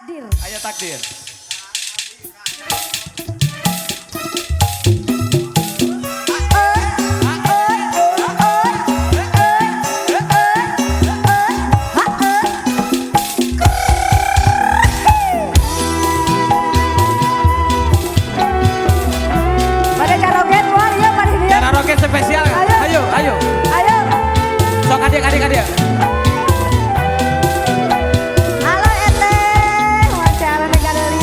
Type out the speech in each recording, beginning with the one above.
takdir. Ayo takdir. Pada karaoke luar ya pada dia. Karaoke spesial. Ayo. Ayo, ayo. Ayo. Sok adik. Halo Ete, wawancara negara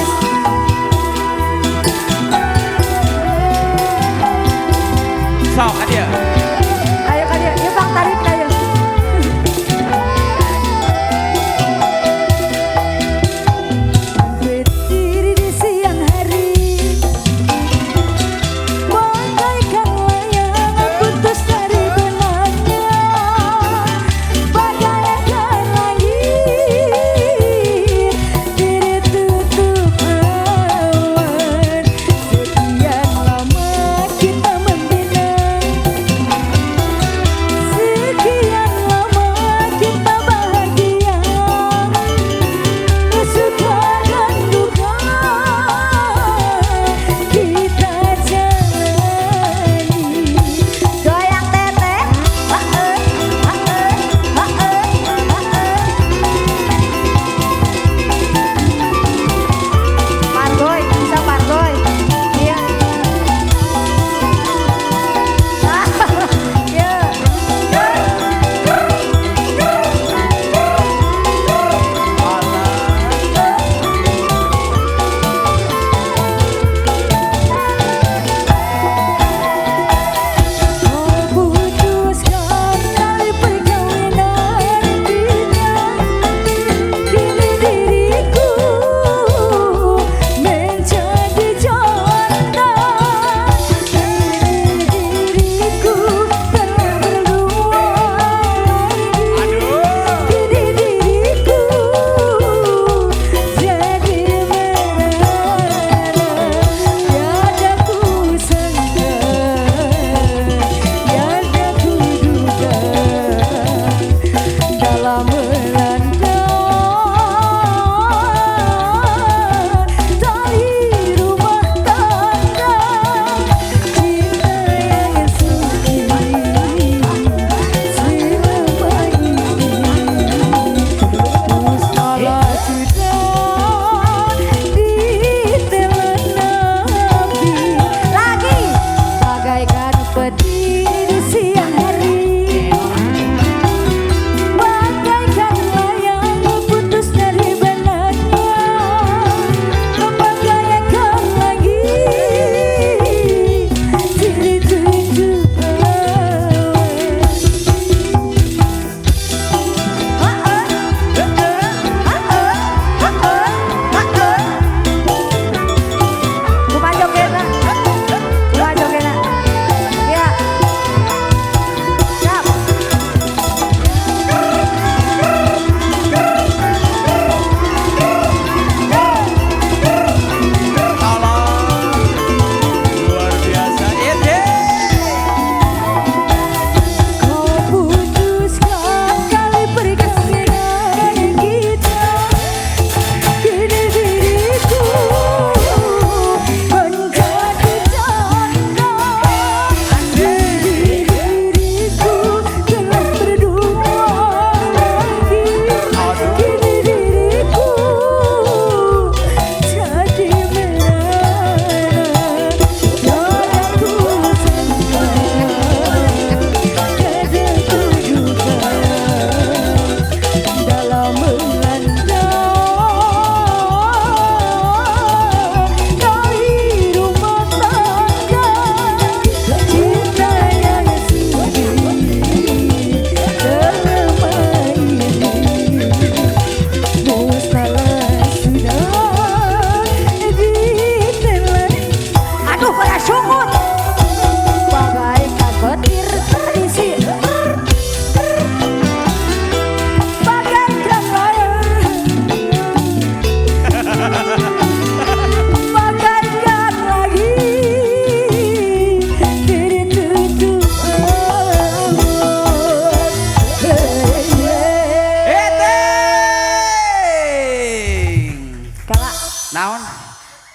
Naon?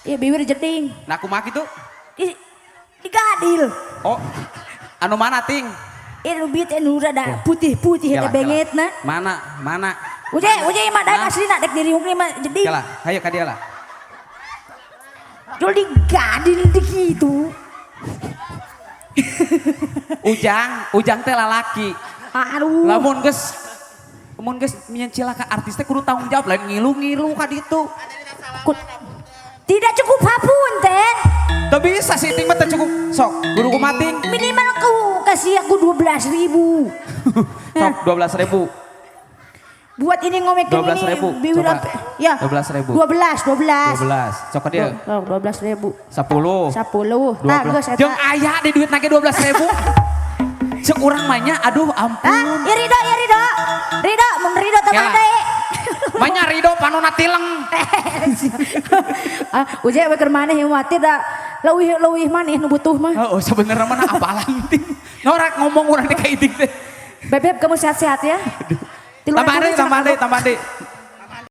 Iya bibir jeding. Nah kumaha kitu? Di gadil. Oh. Anu mana ting? Anu bieu teh nu rada putih-putih eta bengetna. Mana? Uje mah da aslina dek diriung mah jeding. Kela, hayu ka dia lah. Jol di gadil di kitu. Ujang teh lalaki. Aduh. Lamun geus nyen cilaka artis teh kudu tanggung jawab lain ngilu-ngilu ka ditu. Tidak cukup hapunten. Teu bisa sih ting mah teu cukup. Sok, kudu kumaha ting? Minimal aku kasih aku 12.000. Sok 12.000. Buat ini ngomekin 12.000. ini bibir Coba. apa? Ya. 12.000. 12. Sok ka dia. 12.000. 10. 10. Nah, geus eta. Jeung aya di duit nage 12.000. Cek urang mah nya aduh ampun. Ya Rido. Rido, mun Rido teman deui. Manya Rido panona tileng. Uje we keur maneh yang mati da leuwih maneh nu butuh mah. Oh, sebenarnya mana apalan ting. Norak ngomong urang teh ka iting teh. Bebeb kamu sehat-sehat ya. Tambah deh.